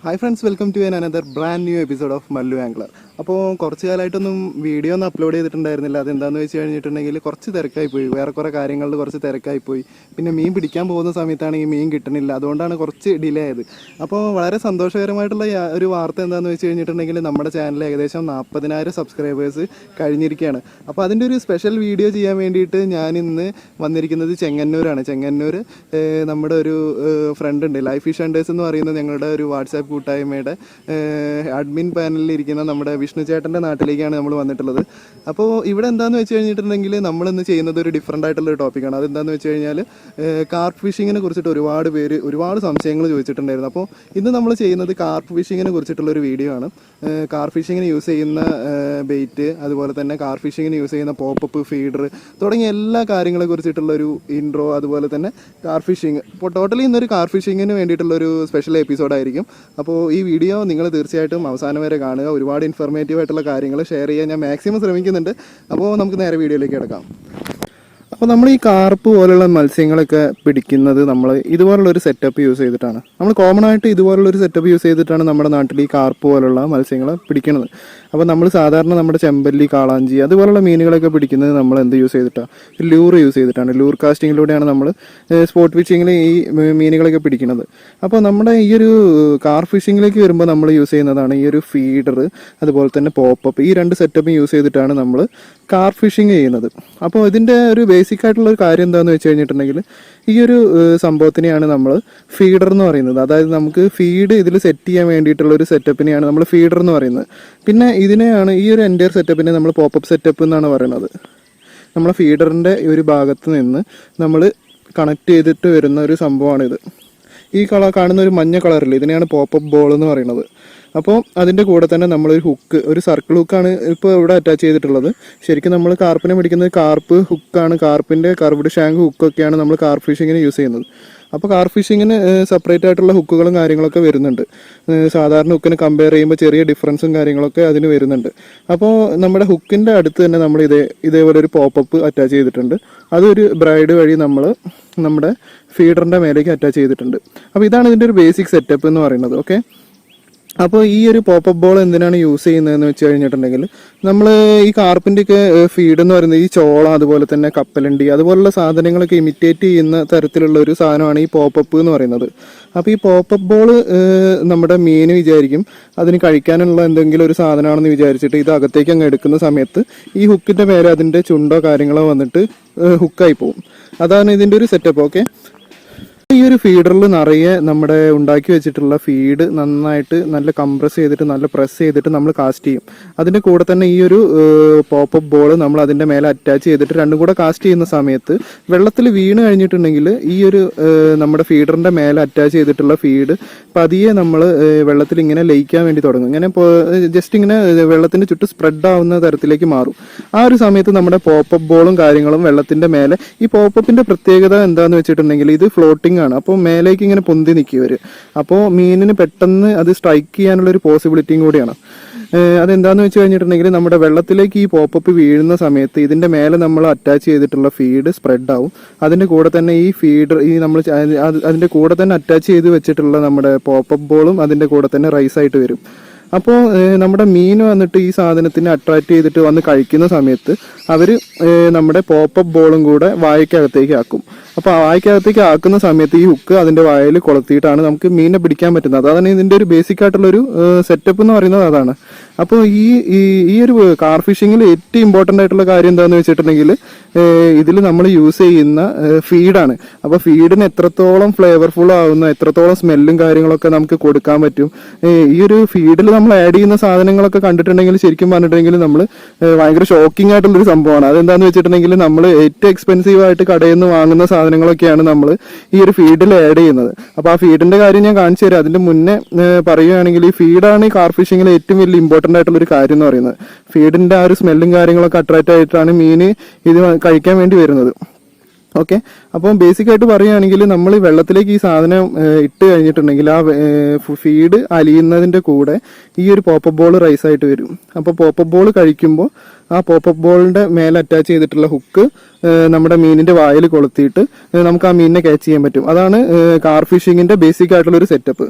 Hi friends, welcome to another brand new episode of Mallu Angler. അപ്പോൾ കുറച്ച് കാലമായിട്ടൊന്നും video ഒന്നും upload ചെയ്തിട്ടുണ്ടായിരുന്നില്ല. അതെന്താണെന്ന് വെച്ച് കഴിഞ്ഞിട്ടുണ്ടെങ്കിൽ കുറച്ച് തിരക്കായിപ്പോയി, വേറെ കുറേ കാര്യങ്ങളിൽ കുറച്ച് തിരക്കായിപ്പോയി. പിന്നെ മീൻ പിടിക്കാൻ പോകുന്ന സമയത്താണെങ്കിൽ മീൻ കിട്ടണില്ല, അതുകൊണ്ടാണ് കുറച്ച് ഡിലേ ആയത്. അപ്പോൾ വളരെ സന്തോഷകരമായിട്ടുള്ള ഒരു വാർത്ത എന്താണെന്ന് വെച്ച് കഴിഞ്ഞിട്ടുണ്ടെങ്കിൽ നമ്മുടെ ചാനൽ ഏകദേശം 40,000 സബ്സ്ക്രൈബേഴ്സ് കഴിഞ്ഞിരിക്കുകയാണ്. അപ്പോൾ അതിൻ്റെ ഒരു സ്പെഷ്യൽ വീഡിയോ ചെയ്യാൻ വേണ്ടിയിട്ട് ഞാൻ ഇന്ന് വന്നിരിക്കുന്നത് ചെങ്ങന്നൂരാണ്. ചെങ്ങന്നൂർ നമ്മുടെ ഒരു ഫ്രണ്ട് ഉണ്ട്, ലൈഫ് ഫിഷ് ഹണ്ടേഴ്സ് എന്ന് പറയുന്ന ഞങ്ങളുടെ ഒരു വാട്സാപ്പ് കൂട്ടായ്മയുടെ അഡ്മിൻ പാനലിൽ ഇരിക്കുന്ന നമ്മുടെ വിഷ്ണു ചേട്ടൻ്റെ നാട്ടിലേക്കാണ് നമ്മൾ വന്നിട്ടുള്ളത്. അപ്പോൾ ഇവിടെ എന്താണെന്ന് വെച്ച് കഴിഞ്ഞിട്ടുണ്ടെങ്കിൽ നമ്മളിന്ന് ചെയ്യുന്നത് ഒരു ഡിഫറൻ്റ് ആയിട്ടുള്ളൊരു ടോപ്പിക്കാണ്. അതെന്താണെന്ന് വെച്ച് കഴിഞ്ഞാൽ കാർപ്പ് ഫിഷിങ്ങിനെ കുറിച്ചിട്ട് ഒരുപാട് സംശയങ്ങൾ ചോദിച്ചിട്ടുണ്ടായിരുന്നു. അപ്പോൾ ഇന്ന് നമ്മൾ ചെയ്യുന്നത് കാർപ്പ് ഫിഷിങ്ങിനെ കുറിച്ചിട്ടുള്ളൊരു വീഡിയോ ആണ്. കാർപ്പ് ഫിഷിങ്ങിന് യൂസ് ചെയ്യുന്ന ബെയ്റ്റ്, അതുപോലെ തന്നെ കാർപ്പ് ഫിഷിങ്ങിന് യൂസ് ചെയ്യുന്ന പോപ്പപ്പ്, ഫീഡർ തുടങ്ങിയ എല്ലാ കാര്യങ്ങളെ കുറിച്ചിട്ടുള്ളൊരു ഇൻട്രോ, അതുപോലെ തന്നെ കാർപ്പ് ഫിഷിങ്. അപ്പോൾ ടോട്ടലി ഇന്നൊരു കാർപ്പ് ഫിഷിങ്ങിന് വേണ്ടിയിട്ടുള്ളൊരു സ്പെഷ്യൽ എപ്പിസോഡായിരിക്കും. അപ്പോൾ ഈ വീഡിയോ നിങ്ങൾ തീർച്ചയായിട്ടും അവസാനം വരെ കാണുക. ഒരുപാട് ഇൻഫോർമേറ്റീവ് ആയിട്ടുള്ള കാര്യങ്ങൾ ഷെയർ ചെയ്യാൻ ഞാൻ മാക്സിമം ശ്രമിക്കുന്നുണ്ട്. അപ്പോൾ നമുക്ക് നേരെ വീഡിയോയിലേക്ക് കിടക്കാം. അപ്പോൾ നമ്മൾ ഈ കാർപ്പ് പോലുള്ള മത്സ്യങ്ങളൊക്കെ പിടിക്കുന്നത് നമ്മൾ ഇതുപോലുള്ളൊരു സെറ്റപ്പ് യൂസ് ചെയ്തിട്ടാണ്. നമ്മൾ കോമൺ ആയിട്ട് ഇതുപോലുള്ളൊരു സെറ്റപ്പ് യൂസ് ചെയ്തിട്ടാണ് നമ്മുടെ നാട്ടിൽ ഈ കാർപ്പ് പോലുള്ള മത്സ്യങ്ങളെ പിടിക്കുന്നത്. അപ്പോൾ നമ്മൾ സാധാരണ നമ്മുടെ ചെമ്പല്ലി, കാളാഞ്ചി അതുപോലുള്ള മീനുകളൊക്കെ പിടിക്കുന്നത് നമ്മൾ എന്ത് യൂസ് ചെയ്തിട്ടാണ്? ലൂർ യൂസ് ചെയ്തിട്ടാണ്. ലൂർ കാസ്റ്റിങ്ങിലൂടെയാണ് നമ്മൾ സ്പോട്ട് ഫിഷിങ്ങിൽ ഈ മീനുകളൊക്കെ പിടിക്കുന്നത്. അപ്പോൾ നമ്മുടെ ഈ ഒരു കാർപ്പ് ഫിഷിങ്ങിലേക്ക് വരുമ്പോൾ നമ്മൾ യൂസ് ചെയ്യുന്നതാണ് ഈ ഒരു ഫീഡർ, അതുപോലെ തന്നെ പോപ്പപ്പ്. ഈ രണ്ട് സെറ്റപ്പും യൂസ് ചെയ്തിട്ടാണ് നമ്മൾ കാർപ്പ് ഫിഷിങ് ചെയ്യുന്നത്. അപ്പോൾ ഇതിൻ്റെ ഒരു ബേസിക് ആയിട്ടുള്ള ഒരു കാര്യം എന്താണെന്ന് വെച്ച് കഴിഞ്ഞിട്ടുണ്ടെങ്കിൽ ഈ ഒരു സംഭവത്തിനെയാണ് നമ്മൾ ഫീഡർ എന്ന് പറയുന്നത്. അതായത് നമുക്ക് ഫീഡ് ഇതിൽ സെറ്റ് ചെയ്യാൻ വേണ്ടിയിട്ടുള്ള ഒരു സെറ്റപ്പിനെയാണ് നമ്മൾ ഫീഡർ എന്ന് പറയുന്നത്. പിന്നെ ഇതിനെയാണ് ഈ ഒരു എൻ്റയർ സെറ്റപ്പിനെ നമ്മൾ പോപ്പപ്പ് സെറ്റപ്പ് എന്നാണ് പറയുന്നത്. നമ്മളെ ഫീഡറിൻ്റെ ഒരു ഭാഗത്ത് നിന്ന് നമ്മൾ കണക്ട് ചെയ്തിട്ട് വരുന്ന ഒരു സംഭവമാണിത്. ഈ കാണുന്ന ഒരു മഞ്ഞ കളറിൽ ഇതിനെയാണ് പോപ്പപ്പ് ബോൾ എന്ന് പറയുന്നത്. അപ്പോൾ അതിൻ്റെ കൂടെ തന്നെ നമ്മളൊരു ഹുക്ക്, ഒരു സർക്കിൾ ഹുക്കാണ് ഇപ്പോൾ ഇവിടെ അറ്റാച്ച് ചെയ്തിട്ടുള്ളത്. ശരിക്കും നമ്മൾ കാർപ്പിനെ പിടിക്കുന്നത് കാർപ്പ് ഹുക്കാണ്, കാർപ്പിൻ്റെ കർവ്ഡ് ഷാങ്ക് ഹുക്കൊക്കെയാണ് നമ്മൾ കാർപ്പ് ഫിഷിങ്ങിന് യൂസ് ചെയ്യുന്നത്. അപ്പോൾ കാർപ്പ് ഫിഷിങ്ങിന് സെപ്പറേറ്റ് ആയിട്ടുള്ള ഹുക്കുകളും കാര്യങ്ങളൊക്കെ വരുന്നുണ്ട്. സാധാരണ ഹുക്കിന് കമ്പയർ ചെയ്യുമ്പോൾ ചെറിയ ഡിഫറൻസും കാര്യങ്ങളൊക്കെ അതിന് വരുന്നുണ്ട്. അപ്പോൾ നമ്മുടെ ഹുക്കിൻ്റെ അടുത്ത് തന്നെ നമ്മൾ ഇതേപോലെ ഒരു പോപ്പപ്പ് അറ്റാച്ച് ചെയ്തിട്ടുണ്ട്. അതൊരു ബ്രൈഡ് വഴി നമ്മൾ നമ്മുടെ ഫീഡറിൻ്റെ മേലേക്ക് അറ്റാച്ച് ചെയ്തിട്ടുണ്ട്. അപ്പോൾ ഇതാണ് ഇതിൻ്റെ ഒരു ബേസിക് സെറ്റപ്പ് എന്ന് പറയുന്നത്. ഓക്കെ, അപ്പോൾ ഈ ഒരു പോപ്പപ്പ് ബോൾ എന്തിനാണ് യൂസ് ചെയ്യുന്നതെന്ന് വെച്ച് കഴിഞ്ഞിട്ടുണ്ടെങ്കിൽ നമ്മൾ ഈ കാർപ്പിൻ്റെയൊക്കെ ഫീഡ് എന്ന് പറയുന്നത് ഈ ചോളം, അതുപോലെ തന്നെ കപ്പലണ്ടി അതുപോലുള്ള സാധനങ്ങളൊക്കെ ഇമിറ്റേറ്റ് ചെയ്യുന്ന തരത്തിലുള്ള ഒരു സാധനമാണ് ഈ പോപ്പപ്പ് എന്ന് പറയുന്നത്. അപ്പോൾ ഈ പോപ്പപ്പ് ബോൾ നമ്മുടെ മീൻ വിചാരിക്കും അതിന് കഴിക്കാനുള്ള എന്തെങ്കിലും ഒരു സാധനമാണെന്ന് വിചാരിച്ചിട്ട് ഇത് അകത്തേക്ക് അങ്ങ് എടുക്കുന്ന സമയത്ത് ഈ ഹുക്കിൻ്റെ മേലെ അതിൻ്റെ ചുണ്ടോ കാര്യങ്ങളോ വന്നിട്ട് ഹുക്കായി പോകും. അതാണ് ഇതിൻ്റെ ഒരു സെറ്റപ്പ്. ഓക്കെ, ഈ ഒരു ഫീഡറിൽ നിറയെ നമ്മുടെ ഉണ്ടാക്കി വെച്ചിട്ടുള്ള ഫീഡ് നന്നായിട്ട് നല്ല കംപ്രസ് ചെയ്തിട്ട് നല്ല പ്രസ് ചെയ്തിട്ട് നമ്മൾ കാസ്റ്റ് ചെയ്യും. അതിൻ്റെ കൂടെ തന്നെ ഈ ഒരു പോപ്പപ്പ് ബോൾ നമ്മൾ അതിൻ്റെ മേലെ അറ്റാച്ച് ചെയ്തിട്ട് രണ്ടും കൂടെ കാസ്റ്റ് ചെയ്യുന്ന സമയത്ത് വെള്ളത്തിൽ വീണ് കഴിഞ്ഞിട്ടുണ്ടെങ്കിൽ ഈ ഒരു നമ്മുടെ ഫീഡറിൻ്റെ മേലെ അറ്റാച്ച് ചെയ്തിട്ടുള്ള ഫീഡ് പതിയെ നമ്മൾ വെള്ളത്തിൽ ഇങ്ങനെ ലയിക്കാൻ വേണ്ടി തുടങ്ങും. ഇങ്ങനെ ജസ്റ്റ് ഇങ്ങനെ വെള്ളത്തിൻ്റെ ചുറ്റും സ്പ്രെഡ് ആവുന്ന തരത്തിലേക്ക് മാറും. ആ ഒരു സമയത്ത് നമ്മുടെ പോപ്പപ്പ് ബോളും കാര്യങ്ങളും വെള്ളത്തിൻ്റെ മേലെ, ഈ പോപ്പപ്പിൻ്റെ പ്രത്യേകത എന്താണെന്ന് വെച്ചിട്ടുണ്ടെങ്കിൽ ഇത് ഫ്ലോട്ടിംഗ് ആണ്. അപ്പോൾ മേലേക്ക് ഇങ്ങനെ പൊന്തി നിൽക്കുക. അപ്പോൾ മീനിന് പെട്ടെന്ന് അത് സ്ട്രൈക്ക് ചെയ്യാനുള്ള ഒരു പോസിബിലിറ്റിയും കൂടിയാണ്. അതെന്താണെന്ന് വെച്ച് കഴിഞ്ഞിട്ടുണ്ടെങ്കിൽ നമ്മുടെ വെള്ളത്തിലേക്ക് ഈ പോപ്പപ്പ് വീഴുന്ന സമയത്ത് ഇതിൻ്റെ മേലെ നമ്മൾ അറ്റാച്ച് ചെയ്തിട്ടുള്ള ഫീഡ് സ്പ്രെഡ് ആവും. അതിൻ്റെ കൂടെ തന്നെ ഈ ഫീഡർ അതിൻ്റെ കൂടെ തന്നെ അറ്റാച്ച് ചെയ്ത് വെച്ചിട്ടുള്ള നമ്മുടെ പോപ്പപ്പ് ബോളും അതിൻ്റെ കൂടെ തന്നെ റൈസ് ആയിട്ട് വരും. അപ്പോൾ നമ്മുടെ മീൻ വന്നിട്ട് ഈ സാധനത്തിനെ അട്രാക്ട് ചെയ്തിട്ട് വന്ന് കഴിക്കുന്ന സമയത്ത് അവർ നമ്മുടെ പോപ്പപ്പ് ബോളും കൂടെ വായ്ക്കകത്തേക്ക് ആക്കും. അപ്പോൾ വായ്ക്കകത്തേക്ക് ആക്കുന്ന സമയത്ത് ഈ ഹുക്ക് അതിൻ്റെ വായിൽ കൊളുത്തിയിട്ടാണ് നമുക്ക് മീനിനെ പിടിക്കാൻ പറ്റുന്നത്. അതാണ് ഇതിൻ്റെ ഒരു ബേസിക് ആയിട്ടുള്ളൊരു സെറ്റപ്പ് എന്ന് പറയുന്നത്. അതാണ്. അപ്പോൾ ഈ ഒരു കാർ ഫിഷിങ്ങിൽ ഏറ്റവും ഇമ്പോർട്ടൻ്റ് ആയിട്ടുള്ള കാര്യം എന്താണെന്ന് വെച്ചിട്ടുണ്ടെങ്കിൽ ഇതിൽ നമ്മൾ യൂസ് ചെയ്യുന്ന ഫീഡാണ്. അപ്പോൾ ഫീഡിന് എത്രത്തോളം ഫ്ലേവർഫുൾ ആവുന്ന, എത്രത്തോളം സ്മെല്ലും കാര്യങ്ങളൊക്കെ നമുക്ക് കൊടുക്കാൻ പറ്റും. ഈ ഒരു ഫീഡിൽ നമ്മൾ ആഡ് ചെയ്യുന്ന സാധനങ്ങളൊക്കെ കണ്ടിട്ടുണ്ടെങ്കിൽ ശരിക്കും പറഞ്ഞിട്ടുണ്ടെങ്കിൽ നമ്മൾ ഭയങ്കര ഷോക്കിംഗ് ആയിട്ടുള്ളൊരു സംഭവമാണ്. അതെന്താണെന്ന് വെച്ചിട്ടുണ്ടെങ്കിൽ നമ്മൾ ഏറ്റവും എക്സ്പെൻസീവ് ആയിട്ട് കടയിൽ നിന്ന് വാങ്ങുന്ന സാധനങ്ങളൊക്കെയാണ് നമ്മൾ ഈ ഒരു ഫീഡിൽ ആഡ് ചെയ്യുന്നത്. അപ്പോൾ ആ ഫീഡിന്റെ കാര്യം ഞാൻ കാണിച്ചു തരാം. അതിന്റെ മുന്നേ പറയുകയാണെങ്കിൽ ഈ ഫീഡാണ് ഈ കാർ ഫിഷിങ്ങിൽ ഏറ്റവും വലിയ ഇമ്പോർട്ടൻ്റ് ആയിട്ടുള്ള ഒരു കാര്യം എന്ന് പറയുന്നത്. ഫീഡിന്റെ ആ ഒരു സ്മെല്ലും കാര്യങ്ങളൊക്കെ അട്രാക്റ്റ് ആയിട്ടാണ് മീൻ ഇത് കഴിക്കാൻ വേണ്ടി വരുന്നത്. ഓക്കെ, അപ്പം ബേസിക് ആയിട്ട് പറയുകയാണെങ്കിൽ നമ്മൾ വെള്ളത്തിലേക്ക് ഈ സാധനം ഇട്ട് കഴിഞ്ഞിട്ടുണ്ടെങ്കിൽ ആ ഫീഡ് അലിയുന്നതിൻ്റെ കൂടെ ഈ ഒരു പോപ്പപ്പ് ബോൾ റൈസ് ആയിട്ട് വരും. അപ്പോൾ പോപ്പപ്പ് ബോൾ കഴിക്കുമ്പോൾ ആ പോപ്പപ്പ് ബോളിൻ്റെ മേലെ അറ്റാച്ച് ചെയ്തിട്ടുള്ള ഹുക്ക് നമ്മുടെ മീനിൻ്റെ വായിൽ കൊളുത്തിയിട്ട് നമുക്ക് ആ മീനിനെ ക്യാച്ച് ചെയ്യാൻ പറ്റും. അതാണ് കാർ ഫിഷിങ്ങിൻ്റെ ബേസിക് ആയിട്ടുള്ളൊരു സെറ്റപ്പ്.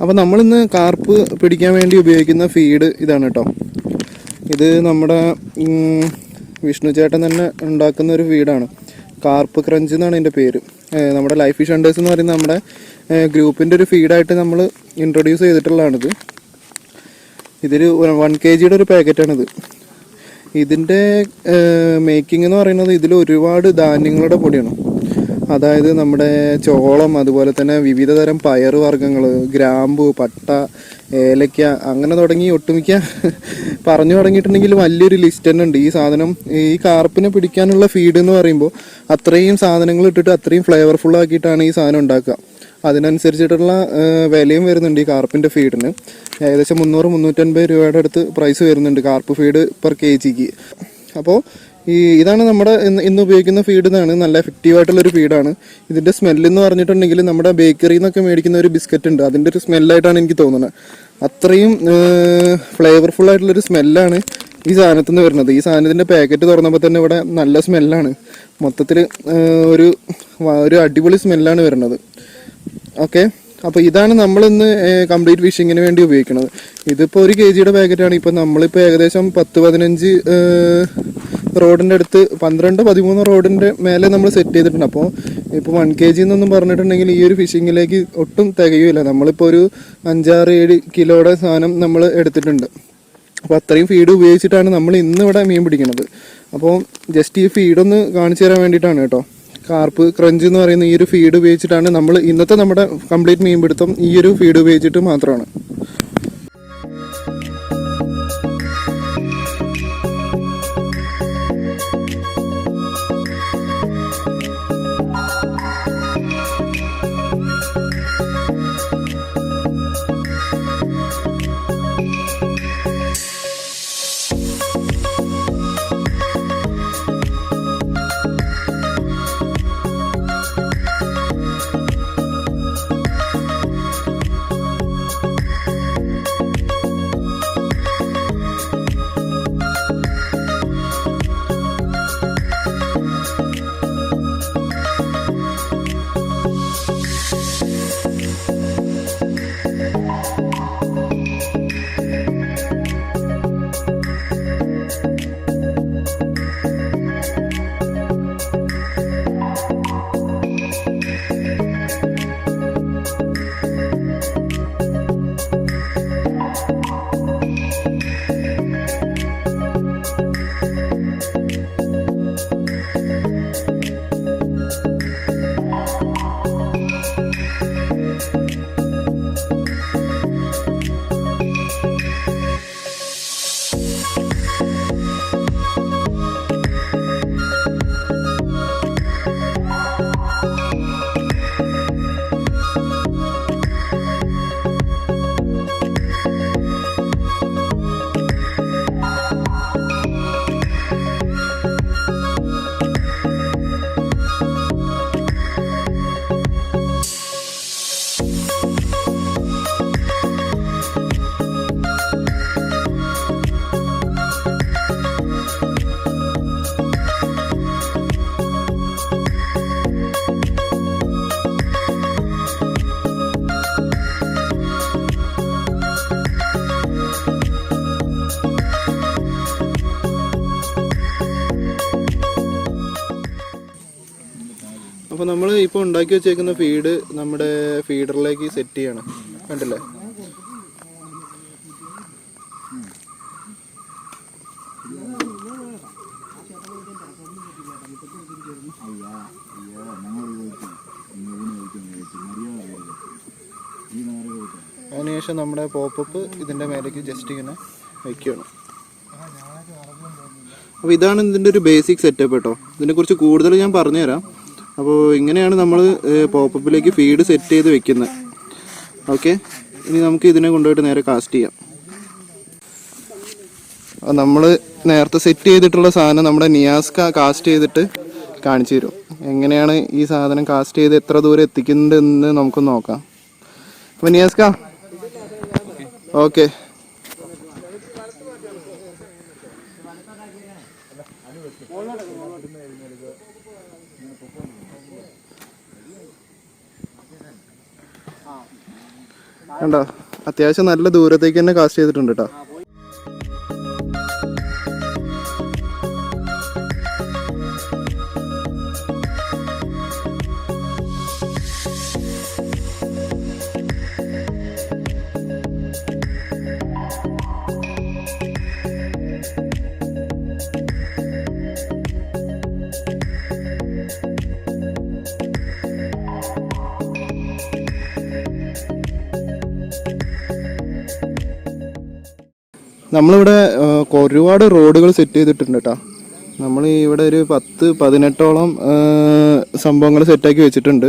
അപ്പോൾ നമ്മളിന്ന് കാർപ്പ് പിടിക്കാൻ വേണ്ടി ഉപയോഗിക്കുന്ന ഫീഡ് ഇതാണ് കേട്ടോ. ഇത് നമ്മുടെ വിഷ്ണു ചേട്ടൻ തന്നെ ഉണ്ടാക്കുന്ന ഒരു ഫീഡാണ്. കാർപ്പ് ക്രഞ്ച് എന്നാണ് ഇതിൻ്റെ പേര്. നമ്മുടെ ലൈഫ് ഫിഷ് ഹണ്ടേഴ്സ് എന്ന് പറയുന്ന നമ്മുടെ ഗ്രൂപ്പിൻ്റെ ഒരു ഫീഡായിട്ട് നമ്മൾ ഇൻട്രൊഡ്യൂസ് ചെയ്തിട്ടുള്ളതാണിത്. ഇതൊരു 1 kg ഒരു പാക്കറ്റാണിത്. ഇതിൻ്റെ മേക്കിംഗ് എന്ന് പറയുന്നത് ഇതിൽ ഒരുപാട് ധാന്യങ്ങളുടെ പൊടിയാണ്. അതായത് നമ്മുടെ ചോളം, അതുപോലെ തന്നെ വിവിധ തരം പയർ വർഗ്ഗങ്ങൾ, ഗ്രാമ്പു, പട്ട, ഏലക്ക, അങ്ങനെ തുടങ്ങി ഒട്ടുമിക്ക പറഞ്ഞു തുടങ്ങിയിട്ടുണ്ടെങ്കിൽ വലിയൊരു ലിസ്റ്റ് തന്നെ ഉണ്ട്. ഈ സാധനം ഈ കാർപ്പിനെ പിടിക്കാനുള്ള ഫീഡ് എന്ന് പറയുമ്പോൾ അത്രയും സാധനങ്ങൾ ഇട്ടിട്ട് അത്രയും ഫ്ലേവർഫുൾ ആക്കിയിട്ടാണ് ഈ സാധനം ഉണ്ടാക്കുക. അതിനനുസരിച്ചിട്ടുള്ള വിലയും വരുന്നുണ്ട് ഈ കാർപ്പിൻ്റെ ഫീഡിന്. ഏകദേശം 300-350 രൂപയുടെ അടുത്ത് പ്രൈസ് വരുന്നുണ്ട് കാർപ്പ് ഫീഡ് പെർ kgക്ക്. അപ്പോൾ ഇതാണ് നമ്മുടെ ഇന്ന് ഉപയോഗിക്കുന്ന ഫീഡ്. എന്നാണ് നല്ല എഫക്റ്റീവ് ആയിട്ടുള്ളൊരു ഫീഡാണ്. ഇതിൻ്റെ സ്മെല്ലെന്ന് പറഞ്ഞിട്ടുണ്ടെങ്കിൽ നമ്മുടെ ബേക്കറിയിൽ നിന്നൊക്കെ മേടിക്കുന്ന ഒരു ബിസ്ക്കറ്റ് ഉണ്ട്, അതിൻ്റെ ഒരു സ്മെല്ലായിട്ടാണ് എനിക്ക് തോന്നുന്നത്. അത്രയും ഫ്ലേവർഫുൾ ആയിട്ടുള്ളൊരു സ്മെല്ലാണ് ഈ സാധനത്തിൽ നിന്ന് വരുന്നത്. ഈ സാധനത്തിൻ്റെ പാക്കറ്റ് തുറന്നപ്പോൾ തന്നെ ഇവിടെ നല്ല സ്മെല്ലാണ്. മൊത്തത്തിൽ ഒരു അടിപൊളി സ്മെല്ലാണ് വരുന്നത്. ഓക്കെ, അപ്പോൾ ഇതാണ് നമ്മളിന്ന് കംപ്ലീറ്റ് ഫിഷിങ്ങിന് വേണ്ടി ഉപയോഗിക്കുന്നത്. ഇതിപ്പോൾ 1 kgയുടെ പാക്കറ്റാണ്. ഇപ്പോൾ നമ്മളിപ്പോൾ ഏകദേശം 10-15 റോഡിൻ്റെ അടുത്ത് 12-13 റോഡിൻ്റെ മേലെ നമ്മൾ സെറ്റ് ചെയ്തിട്ടുണ്ട്. അപ്പോൾ ഇപ്പോൾ 1 kg എന്നൊന്നും പറഞ്ഞിട്ടുണ്ടെങ്കിൽ ഈ ഒരു ഫിഷിങ്ങിലേക്ക് ഒട്ടും തികയില്ല. നമ്മളിപ്പോൾ ഒരു 5-6-7 കിലോയുടെ സാധനം നമ്മൾ എടുത്തിട്ടുണ്ട്. അപ്പോൾ അത്രയും ഫീഡ് ഉപയോഗിച്ചിട്ടാണ് നമ്മൾ ഇന്നിവിടെ മീൻ പിടിക്കുന്നത്. അപ്പോൾ ജസ്റ്റ് ഈ ഫീഡൊന്ന് കാണിച്ചു തരാൻ വേണ്ടിയിട്ടാണ് കേട്ടോ. കാർപ്പ് ക്രഞ്ച് എന്ന് പറയുന്ന ഈ ഒരു ഫീഡ് ഉപയോഗിച്ചിട്ടാണ് നമ്മൾ ഇന്നത്തെ നമ്മുടെ കംപ്ലീറ്റ് മീൻ പിടുത്തം ഈ ഒരു ഫീഡ് ഉപയോഗിച്ചിട്ട് മാത്രമാണ്. അപ്പോൾ നമ്മൾ ഇപ്പോൾ ഉണ്ടാക്കി വെച്ചേക്കുന്ന ഫീഡ് നമ്മുടെ ഫീഡറിലേക്ക് സെറ്റ് ചെയ്യണം. കണ്ടില്ലേ, അതിനുശേഷം നമ്മുടെ പോപ്പപ്പ് ഇതിൻ്റെ മേലേക്ക് ജസ്റ്റ് ഇങ്ങനെ വയ്ക്കുകയാണ്. അപ്പോൾ ഇതാണ് ഇതിൻ്റെ ഒരു ബേസിക് സെറ്റപ്പ് കേട്ടോ. ഇതിനെക്കുറിച്ച് കൂടുതൽ ഞാൻ പറഞ്ഞുതരാം. അപ്പോൾ ഇങ്ങനെയാണ് നമ്മൾ പോപ്പപ്പിലേക്ക് ഫീഡ് സെറ്റ് ചെയ്ത് വെക്കുന്നത്. ഓക്കെ, ഇനി നമുക്ക് ഇതിനെ കൊണ്ടുപോയിട്ട് നേരെ കാസ്റ്റ് ചെയ്യാം. നമ്മൾ നേരത്തെ സെറ്റ് ചെയ്തിട്ടുള്ള സാധനം നമ്മുടെ നിയാസ്ക കാസ്റ്റ് ചെയ്തിട്ട് കാണിച്ചു തരും. എങ്ങനെയാണ് ഈ സാധനം കാസ്റ്റ് ചെയ്ത് എത്ര ദൂരം എത്തിക്കുന്നുണ്ടെന്ന് നമുക്ക് നോക്കാം. അപ്പോൾ നിയാസ്ക ഓക്കെ. കണ്ടോ, അത്യാവശ്യം നല്ല ദൂരത്തേക്ക് തന്നെ കാസ്റ്റ് ചെയ്തിട്ടുണ്ട് കേട്ടോ. നമ്മളിവിടെ ഒരുപാട് റോഡുകൾ സെറ്റ് ചെയ്തിട്ടുണ്ട് കേട്ടോ. നമ്മൾ ഇവിടെ ഒരു 10-18ഓളം സംഭവങ്ങൾ സെറ്റാക്കി വെച്ചിട്ടുണ്ട്.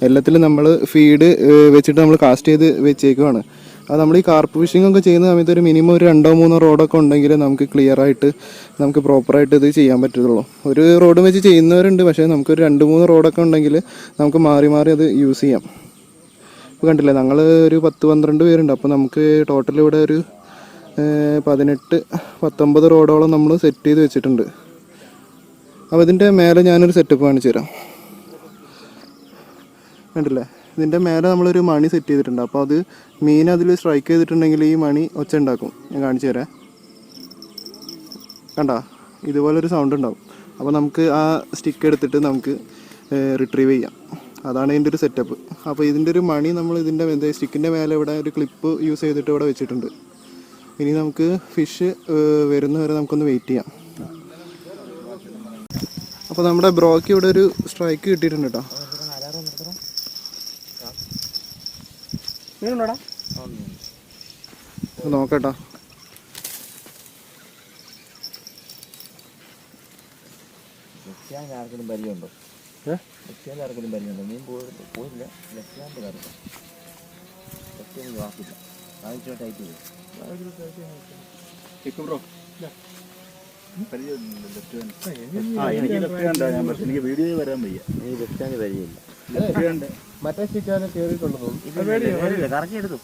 എല്ലാത്തിലും നമ്മൾ ഫീഡ് വെച്ചിട്ട് നമ്മൾ കാസ്റ്റ് ചെയ്ത് വെച്ചേക്കുവാണ്. അത് നമ്മൾ ഈ കാർപ്പ് ഫിഷിംഗ് ഒക്കെ ചെയ്യുന്ന സമയത്ത് ഒരു മിനിമം ഒരു 2-3 റോഡൊക്കെ ഉണ്ടെങ്കിൽ നമുക്ക് ക്ലിയർ ആയിട്ട് നമുക്ക് പ്രോപ്പറായിട്ട് ഇത് ചെയ്യാൻ പറ്റത്തുള്ളൂ. ഒരു റോഡ് വെച്ച് ചെയ്യുന്നവരുണ്ട്, പക്ഷേ നമുക്കൊരു 2-3 റോഡൊക്കെ ഉണ്ടെങ്കിൽ നമുക്ക് മാറി മാറി അത് യൂസ് ചെയ്യാം. ഇപ്പോൾ കണ്ടില്ലേ, ഞങ്ങൾ ഒരു 10-12 പേരുണ്ട്. അപ്പോൾ നമുക്ക് ടോട്ടൽ ഇവിടെ ഒരു 18-19 റോഡോളം നമ്മൾ സെറ്റ് ചെയ്ത് വെച്ചിട്ടുണ്ട്. അപ്പോൾ ഇതിൻ്റെ മേലെ ഞാനൊരു സെറ്റപ്പ് കാണിച്ചു തരാം. കണ്ടില്ലേ, ഇതിൻ്റെ മേലെ നമ്മളൊരു മണി സെറ്റ് ചെയ്തിട്ടുണ്ട്. അപ്പോൾ അത് മീൻ അതിൽ സ്ട്രൈക്ക് ചെയ്തിട്ടുണ്ടെങ്കിൽ ഈ മണി ഒച്ച ഉണ്ടാക്കും. ഞാൻ കാണിച്ചു തരാം. കണ്ടോ, ഇതുപോലൊരു സൗണ്ട് ഉണ്ടാവും. അപ്പോൾ നമുക്ക് ആ സ്റ്റിക്ക് എടുത്തിട്ട് നമുക്ക് റിട്രീവ് ചെയ്യാം. അതാണ് ഇതിൻ്റെ ഒരു സെറ്റപ്പ്. അപ്പോൾ ഇതിൻ്റെ ഒരു മണി നമ്മൾ ഇതിൻ്റെ സ്റ്റിക്കിൻ്റെ മേലെ ഇവിടെ ഒരു ക്ലിപ്പ് യൂസ് ചെയ്തിട്ട് ഇവിടെ വെച്ചിട്ടുണ്ട്. ഇനി നമുക്ക് ഫിഷ് വരുന്നവരെ നമുക്കൊന്ന് വെയിറ്റ് ചെയ്യാം. അപ്പോൾ നമ്മുടെ ബ്രോക്ക് ഇവിടെ ഒരു സ്ട്രൈക്ക് കിട്ടിയിട്ടുണ്ട് കേട്ടോ. നോക്കട്ടോ. എനിക്ക് വീഡിയോ വരാൻ വയ്യ. മറ്റേ സ്റ്റിക്കാണ് കേറിയിട്ടുള്ളത്. കറക്കി എടുത്തു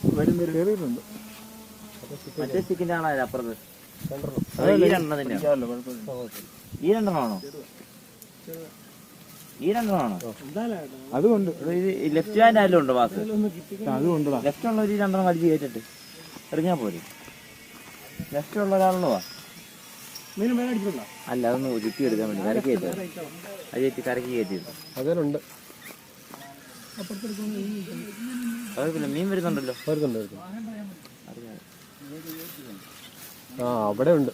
കേറിയിട്ടുണ്ട്. മറ്റേ സ്റ്റിക്കിന്റെ ആണോ അപ്പുറത്ത്? ഈ രണ്ടെണ്ണമാണോ? ഈ രണ്ടെണ്ണമാണോ? അതുകൊണ്ട് ലെഫ്റ്റ് ഹാൻഡ് ആയാലും ഉണ്ട് വാക്ക്. അതുകൊണ്ട് ലെഫ്റ്റ് ഉള്ള ഒരു 2 വലിച്ച് കയറ്റിട്ട് ഇറങ്ങിയാൽ പോരെ. ലെഫ്റ്റ് ഉള്ള ഒരാളുള്ളോ? അല്ല, അതൊന്ന് ചുറ്റി എടുക്കാൻ വേണ്ടി കരക്കി കയറ്റി. അത് ചേച്ചി കരക്കി കയറ്റിയിരുന്നു. അതുണ്ട്. കുഴപ്പമില്ല, മീൻ വരുന്നുണ്ടല്ലോ. ആ, അവിടെ ഉണ്ട്.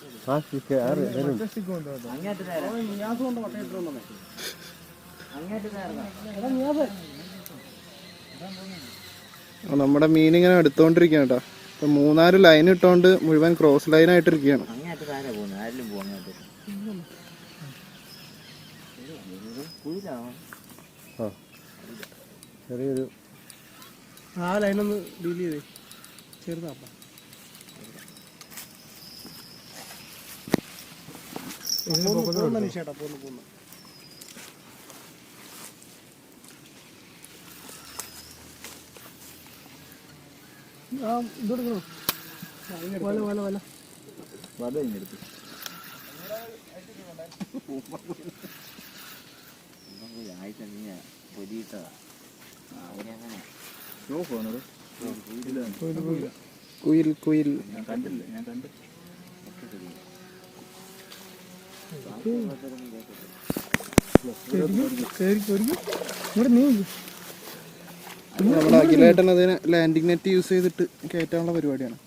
നമ്മുടെ മീൻ ഇങ്ങനെ എടുത്തോണ്ടിരിക്കുകയാണ് കേട്ടോ. ഇപ്പൊ 3-4 ലൈൻ ഇട്ടോണ്ട് മുഴുവൻ ക്രോസ് ലൈൻ ആയിട്ടിരിക്കുകയാണ്. ചെറിയൊരു ആ ലൈനൊന്ന് ഡീൽ ചെയ്തേ. ചെറുതാപ്പ ചേട്ടാ പോന്നു. ആ ഇതെടുക്കണോ? വല വല വല വല ഇങ്ങെടുത്ത് കുയിൽ കുയിൽ ഞാൻ കണ്ടില്ല. ഞാൻ കണ്ട് നമ്മുടെ അഖിലേട്ടൻ അതിന് ലാൻഡിങ് നെറ്റ് യൂസ് ചെയ്തിട്ട് കയറ്റാനുള്ള പരിപാടിയാണ്.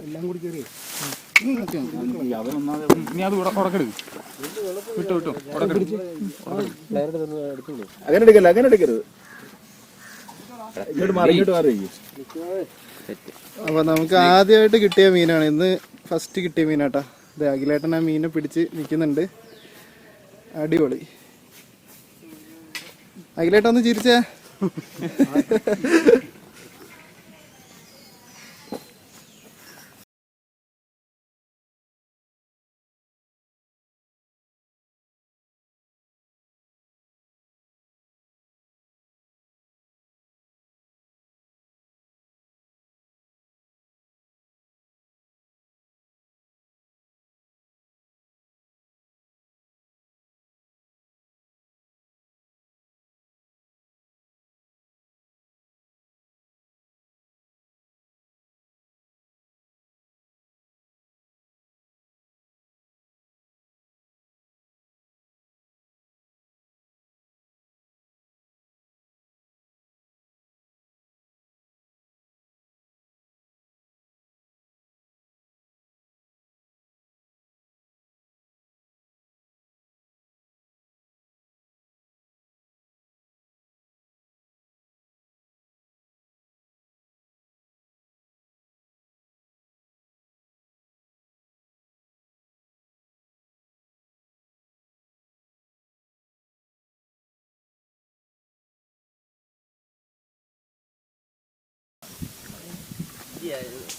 എല്ലാം കൂടി കയറി അങ്ങനെ എടുക്കരുത്. അപ്പൊ നമുക്ക് ആദ്യമായിട്ട് കിട്ടിയ മീനാണ് ഇന്ന്, ഫസ്റ്റ് കിട്ടിയ മീനാട്ടാ. ഇത് അഖിലേട്ടൻ ആ മീനെ പിടിച്ച് നിൽക്കുന്നുണ്ട്. അടിപൊളി. അഖിലേട്ടൻ ഒന്ന് ചിരിച്ചേ.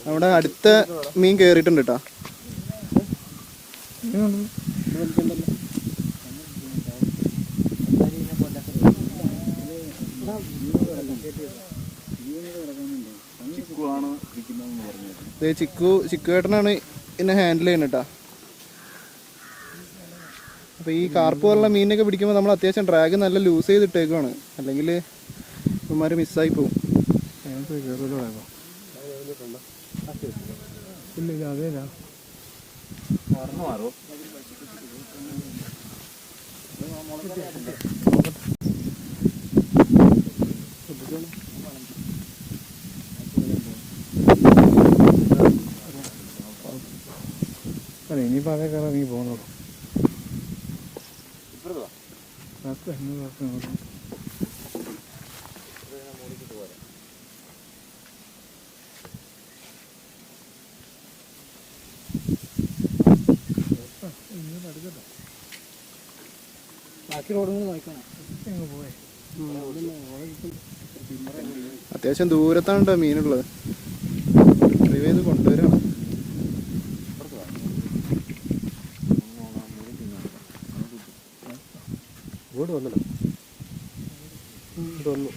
നമ്മുടെ അടുത്ത മീൻ കേറിയിട്ടുണ്ട് കേട്ടോ. ചിക്കുവേട്ടനാണ് എന്നെ ഹാൻഡിൽ ചെയ്യുന്നത് കേട്ടോ. അപ്പൊ ഈ കാർപ്പ് പോലുള്ള മീനൊക്കെ പിടിക്കുമ്പോൾ നമ്മൾ അത്യാവശ്യം ഡ്രാഗ് നല്ല ലൂസ് ചെയ്തിട്ടേക്കുവാണ്, അല്ലെങ്കിൽ ഇവന്മാര് മിസ്സായി പോകും. ഇനിയിപ്പോ അതേ കയറാൻ നീ പോകുന്നുള്ളൂ. അത്യാവശ്യം ദൂരത്താണ് കേട്ടോ മീനുള്ളത്. ഡ്രൈവ് ചെയ്ത് കൊണ്ടുവരാം. ഇങ്ങോട്ട് വന്നല്ലോ, ഇങ്ങോട്ട് വന്നു.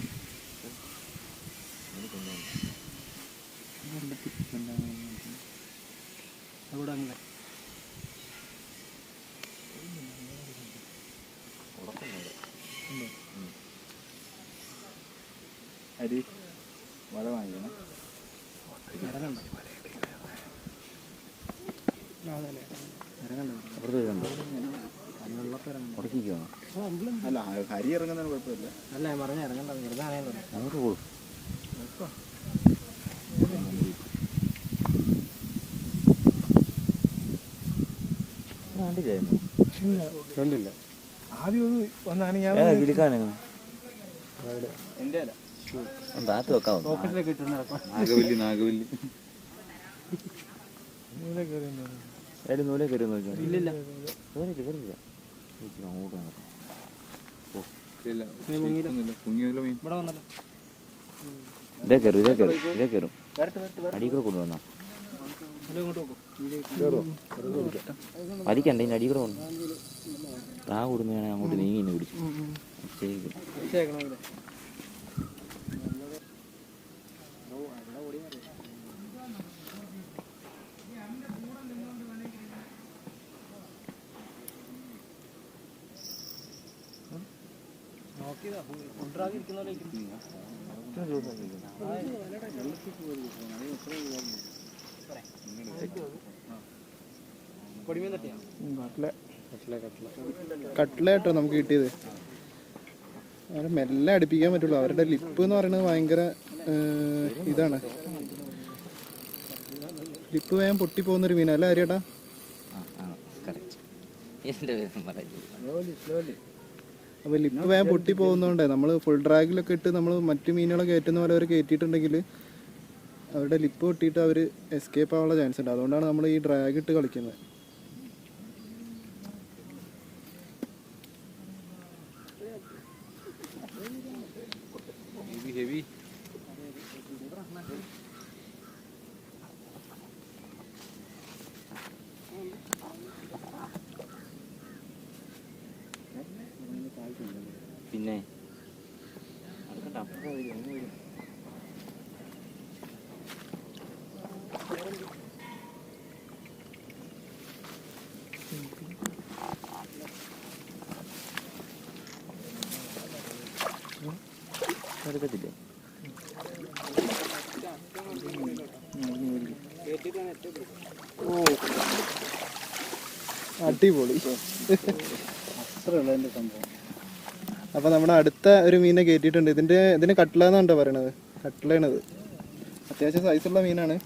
അരി വല വാങ്ങിക്കണം. അല്ല ഹരി ഇറങ്ങുന്നതിന് കുഴപ്പമില്ല. അല്ല പറഞ്ഞ ഇറങ്ങണ്ട, അങ്ങോട്ട് പോകും. കണ്ടില്ല. ആദ്യം ഒന്ന് വന്നാണ് ഞാൻ എന്റെ നാഗവല്ലി നൂലെ കയറി നോക്കിയാ ഇല്ലില്ല. ഇതേ കയറും അടി കൂടെ കൊണ്ടുവന്നോ. വലിക്കണ്ട, ഇതിന്റെ അടി കൂടെ വന്നു. ആ കൂടുന്നതാണെങ്കിൽ അങ്ങോട്ട് നീങ്ങി ഇന്നെ പിടിച്ചു. കട്ട്ലേട്ടോ നമുക്ക് കിട്ടിയത്. അവരെ മെല്ലെ അടുപ്പിക്കാൻ പറ്റുള്ളൂ. അവരുടെ ലിപ്പ് എന്ന് പറയുന്നത് ഭയങ്കര ഇതാണ്. ലിപ്പ് വേഗം പൊട്ടിപ്പോകുന്നൊരു മീനാ അല്ലേ ആര്യേട്ടാ? അപ്പോൾ ലിപ്പ് വേഗം പൊട്ടി പോകുന്നതുകൊണ്ട് നമ്മൾ ഫുൾ ഡ്രാഗിലൊക്കെ ഇട്ട് നമ്മൾ മറ്റു മീനുകളെ കയറ്റുന്ന പോലെ അവർ കയറ്റിയിട്ടുണ്ടെങ്കിൽ അവരുടെ ലിപ്പ് പൊട്ടിയിട്ട് അവർ എസ്കേപ്പ് ആവാനുള്ള ചാൻസ് ഉണ്ട്. അതുകൊണ്ടാണ് നമ്മൾ ഈ ഡ്രാഗ് ഇട്ട് കളിക്കുന്നത്. ഹെവി പിന്നെ എടുക്കത്തില്ലേ? അടിപൊളി. അപ്പോൾ നമ്മുടെ അടുത്ത ഒരു മീനെ കയറ്റിയിട്ടുണ്ട്. ഇതിന് കട്ട്ല എന്നാണ് പറയണത്. കട്ട്ലയാണത്. അത്യാവശ്യം സൈസുള്ള മീനാണ്.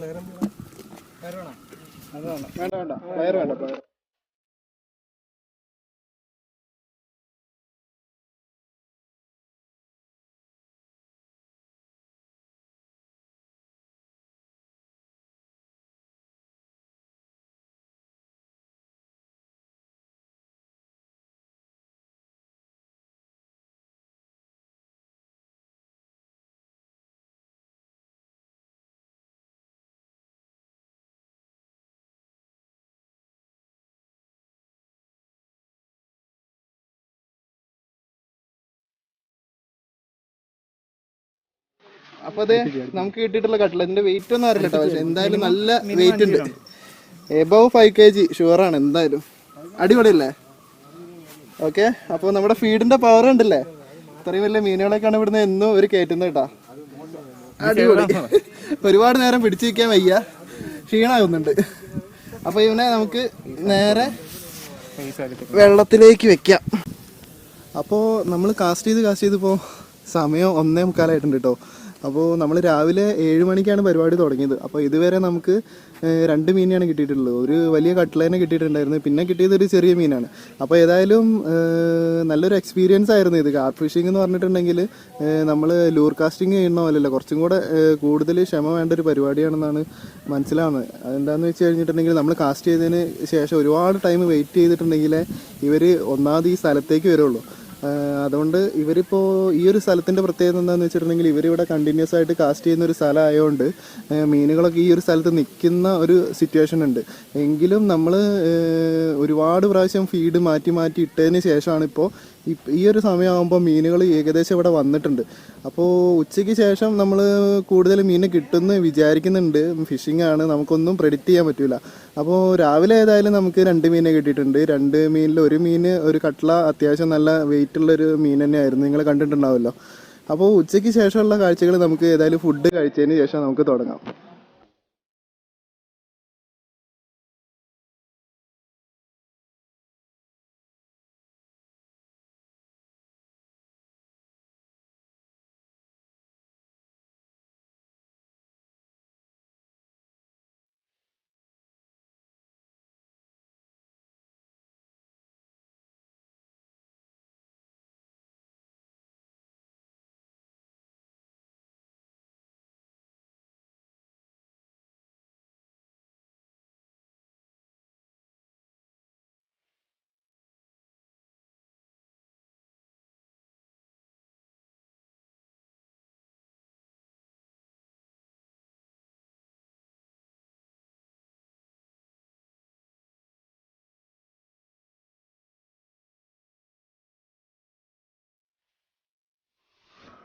വേണ്ട വേണ്ട പയർ വേണ്ട പയർ. അപ്പൊ അതെ നമുക്ക് കിട്ടിയിട്ടുള്ള കട്ട്ല ഇതിന്റെ വെയിറ്റ് ഒന്നും അറിയില്ല കേട്ടോ. പക്ഷെ എന്തായാലും നല്ല വെയിറ്റ് ഉണ്ട്. എബവ് 5 kg ഷുവറാണ് എന്തായാലും. അടിപൊളിയല്ലേ? ഓക്കെ, അപ്പോൾ നമ്മുടെ ഫീഡിന്റെ പവർ ഉണ്ടല്ലേ, ഇത്രയും വലിയ മീനുകളൊക്കെയാണ് ഇവിടുന്ന് എന്നും ഒരു കയറ്റുന്നത് കേട്ടോ. അടിപൊളി. ഒരുപാട് നേരം പിടിച്ചു വയ്ക്കാൻ വയ്യ, ക്ഷീണമാകുന്നുണ്ട്. അപ്പോൾ ഇവനെ നമുക്ക് നേരെ വെള്ളത്തിലേക്ക് വെക്കാം. അപ്പോൾ നമ്മൾ കാസ്റ്റ് ചെയ്തിപ്പോൾ സമയം 1:45 കേട്ടോ. അപ്പോൾ നമ്മൾ രാവിലെ 7 മണിക്കാണ് പരിപാടി തുടങ്ങിയത്. അപ്പോൾ ഇതുവരെ നമുക്ക് 2 മീനെയാണ് കിട്ടിയിട്ടുള്ളത്. ഒരു വലിയ കട്ട്ലേനെ കിട്ടിയിട്ടുണ്ടായിരുന്നു, പിന്നെ കിട്ടിയത് ഒരു ചെറിയ മീനാണ്. അപ്പോൾ ഏതായാലും നല്ലൊരു എക്സ്പീരിയൻസ് ആയിരുന്നു ഇത്. കാർപ്പ് ഫിഷിംഗ് എന്ന് പറഞ്ഞിട്ടുണ്ടെങ്കിൽ നമ്മൾ ലൂർ കാസ്റ്റിംഗ് ചെയ്യുന്ന പോലെയല്ല, കുറച്ചും കൂടെ കൂടുതൽ ക്ഷമ വേണ്ട ഒരു പരിപാടിയാണെന്നാണ് മനസ്സിലാവുന്നത്. അതെന്താണെന്ന് വെച്ച് കഴിഞ്ഞിട്ടുണ്ടെങ്കിൽ നമ്മൾ കാസ്റ്റ് ചെയ്തതിന് ശേഷം ഒരുപാട് ടൈം വെയിറ്റ് ചെയ്തിട്ടുണ്ടെങ്കിൽ ഇവർ ഒന്നാമത് ഈ സ്ഥലത്തേക്ക് വരുള്ളൂ. അതുകൊണ്ട് ഇവരിപ്പോൾ ഈ ഒരു സ്ഥലത്തിൻ്റെ പ്രത്യേകത എന്താണെന്ന് വെച്ചിട്ടുണ്ടെങ്കിൽ ഇവരിവിടെ കണ്ടിന്യൂസ് ആയിട്ട് കാസ്റ്റ് ചെയ്യുന്ന ഒരു സ്ഥലം ആയതുകൊണ്ട് മീനുകളൊക്കെ ഈ ഒരു സ്ഥലത്ത് നിൽക്കുന്ന ഒരു സിറ്റുവേഷൻ ഉണ്ട്. എങ്കിലും നമ്മൾ ഒരുപാട് പ്രാവശ്യം ഫീഡ് മാറ്റി ഇട്ടതിന് ശേഷമാണ് ഇപ്പോൾ ഈ ഒരു സമയമാകുമ്പോൾ മീനുകൾ ഏകദേശം ഇവിടെ വന്നിട്ടുണ്ട്. അപ്പോൾ ഉച്ചയ്ക്ക് ശേഷം നമ്മൾ കൂടുതൽ മീനെ കിട്ടുമെന്ന് വിചാരിക്കുന്നുണ്ട്. ഫിഷിംഗ് ആണ്, നമുക്കൊന്നും പ്രെഡിക്റ്റ് ചെയ്യാൻ പറ്റില്ല. അപ്പോൾ രാവിലെ ഏതായാലും നമുക്ക് 2 മീനെ കിട്ടിയിട്ടുണ്ട്. 2 മീനിൽ ഒരു മീൻ ഒരു കട്ട്ല അത്യാവശ്യം നല്ല വെയിറ്റുള്ളൊരു മീൻ തന്നെയായിരുന്നു, നിങ്ങൾ കണ്ടിട്ടുണ്ടാവുമല്ലോ. അപ്പോൾ ഉച്ചയ്ക്ക് ശേഷമുള്ള കാഴ്ചകൾ നമുക്ക് ഏതായാലും ഫുഡ് കഴിച്ചതിന് ശേഷം നമുക്ക് തുടങ്ങാം.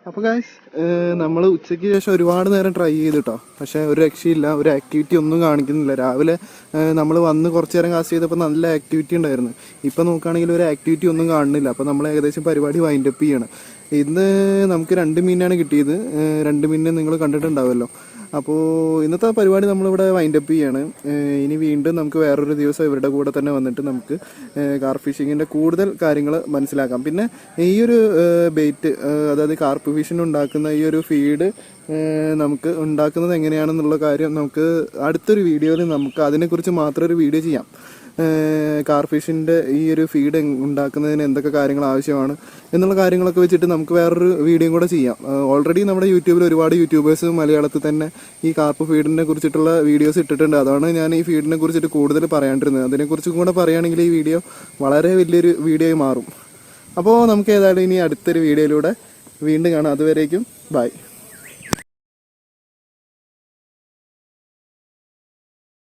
അപ്പോൾ ഗൈസ് നമ്മൾ ഉച്ചയ്ക്ക് ശേഷം ഒരുപാട് നേരം ട്രൈ ചെയ്തു കേട്ടോ. പക്ഷേ ഒരു രക്ഷയില്ല, ഒരു ആക്ടിവിറ്റി ഒന്നും കാണിക്കുന്നില്ല. രാവിലെ നമ്മൾ വന്ന് കുറച്ച് നേരം കാസ്റ്റ് ചെയ്തപ്പോൾ നല്ല ആക്ടിവിറ്റി ഉണ്ടായിരുന്നു. ഇപ്പോൾ നോക്കുകയാണെങ്കിൽ ഒരു ആക്ടിവിറ്റി ഒന്നും കാണുന്നില്ല. അപ്പോൾ നമ്മൾ ഏകദേശം പരിപാടി വൈൻഡപ്പ് ചെയ്യണം. ഇന്ന് നമുക്ക് 2 മീനാണ് കിട്ടിയത്. 2 മീനിനെ നിങ്ങൾ കണ്ടിട്ടുണ്ടാവുമല്ലോ. അപ്പോൾ ഇന്നത്തെ പരിപാടി നമ്മളിവിടെ വൈൻഡപ്പ് ചെയ്യാണ്. ഇനി വീണ്ടും നമുക്ക് വേറൊരു ദിവസം ഇവരുടെ കൂടെ തന്നെ വന്നിട്ട് നമുക്ക് കാർപ്പ് ഫിഷിങ്ങിൻ്റെ കൂടുതൽ കാര്യങ്ങൾ മനസ്സിലാക്കാം. പിന്നെ ഈ ഒരു ബെയ്റ്റ്, അതായത് കാർപ്പ് ഫിഷിന് ഉണ്ടാക്കുന്ന ഈ ഒരു ഫീഡ് നമുക്ക് ഉണ്ടാക്കുന്നത് എങ്ങനെയാണെന്നുള്ള കാര്യം നമുക്ക് അടുത്തൊരു വീഡിയോയിൽ നമുക്ക് അതിനെക്കുറിച്ച് മാത്രം ഒരു വീഡിയോ ചെയ്യാം. കാർപ്പ് ഫിഷിൻ്റെ ഈ ഒരു ഫീഡ് ഉണ്ടാക്കുന്നതിന് എന്തൊക്കെ കാര്യങ്ങൾ ആവശ്യമാണ് എന്നുള്ള കാര്യങ്ങളൊക്കെ വെച്ചിട്ട് നമുക്ക് വേറൊരു വീഡിയോയും കൂടെ ചെയ്യാം. ഓൾറെഡി നമ്മുടെ യൂട്യൂബിൽ ഒരുപാട് യൂട്യൂബേഴ്സ് മലയാളത്തിൽ തന്നെ ഈ കാർപ്പ് ഫീഡിനെ കുറിച്ചിട്ടുള്ള വീഡിയോസ് ഇട്ടിട്ടുണ്ട്. അതാണ് ഞാൻ ഈ ഫീഡിനെ കുറിച്ചിട്ട് കൂടുതൽ പറയാണ്ടിരുന്നത്. അതിനെക്കുറിച്ചും കൂടെ പറയുകയാണെങ്കിൽ ഈ വീഡിയോ വളരെ വലിയൊരു വീഡിയോയായി മാറും. അപ്പോൾ നമുക്ക് ഏതായാലും ഇനി അടുത്തൊരു വീഡിയോയിലൂടെ വീണ്ടും കാണാം. അതുവരേക്കും ബൈ.